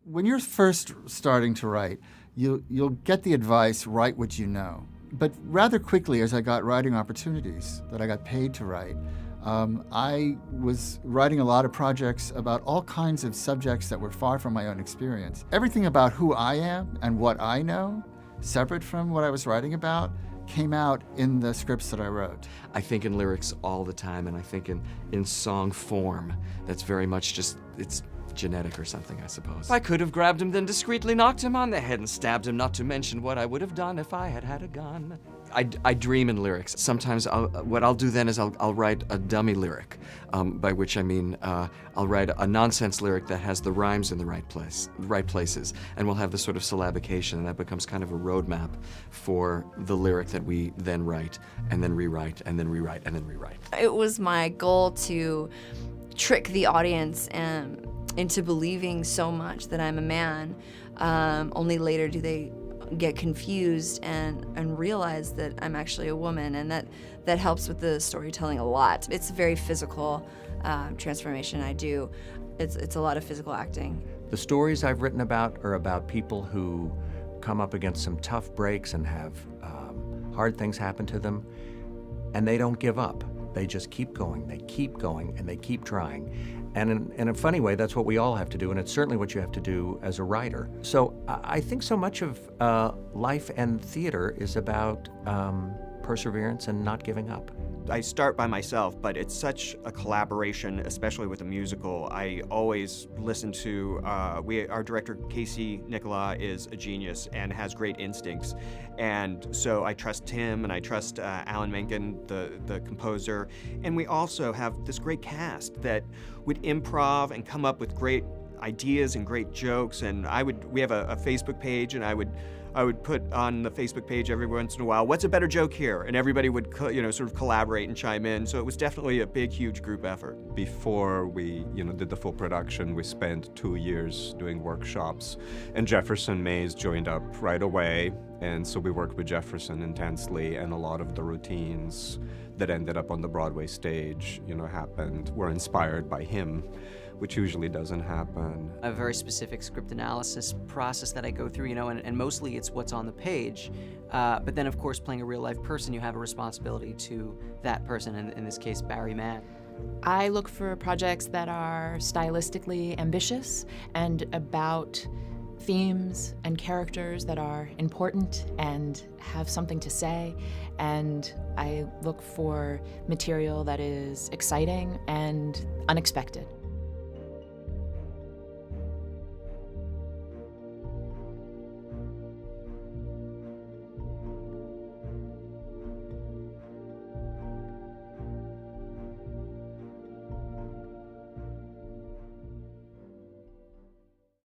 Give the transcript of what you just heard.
When you're first starting to write, you'll get the advice, write what you know. But rather quickly, as I got writing opportunities that I got paid to write, I was writing a lot of projects about all kinds of subjects that were far from my own experience. Everything about who I am and what I know, separate from what I was writing about, came out in the scripts that I wrote. I think in lyrics all the time, and I think in song form. That's very much just, it's genetic or something, I suppose. I could have grabbed him, then discreetly knocked him on the head and stabbed him, not to mention what I would have done if I had had a gun. I dream in lyrics. Sometimes what I'll do then is I'll write a dummy lyric, by which I mean I'll write a nonsense lyric that has the rhymes in the right places, and we'll have this sort of syllabication, and that becomes kind of a roadmap for the lyric that we then write, and then rewrite, and then rewrite, and then rewrite. It was my goal to trick the audience into believing so much that I'm a man. Only later do they get confused and realize that I'm actually a woman, and that helps with the storytelling a lot. It's a very physical transformation I do. It's a lot of physical acting. The stories I've written about are about people who come up against some tough breaks and have hard things happen to them, and they don't give up. They just keep going, and they keep trying. And in a funny way, that's what we all have to do, and it's certainly what you have to do as a writer. So I think so much of life and theater is about perseverance and not giving up. I start by myself, but it's such a collaboration, especially with a musical. I always listen to, our director, Casey Nicola, is a genius and has great instincts. And so I trust him, and I trust Alan Menken, the composer. And we also have this great cast that would improv and come up with great ideas and great jokes. And we have a Facebook page, and I would put on the Facebook page every once in a while, what's a better joke here? And everybody would, sort of collaborate and chime in. So it was definitely a big, huge group effort. Before we, did the full production, we spent 2 years doing workshops, and Jefferson Mays joined up right away. And so we worked with Jefferson intensely, and a lot of the routines that ended up on the Broadway stage, were inspired by him, which usually doesn't happen. I have a very specific script analysis process that I go through, and mostly it's what's on the page. But then, of course, playing a real-life person, you have a responsibility to that person, and in this case, Barry Mann. I look for projects that are stylistically ambitious and about themes and characters that are important and have something to say, and I look for material that is exciting and unexpected.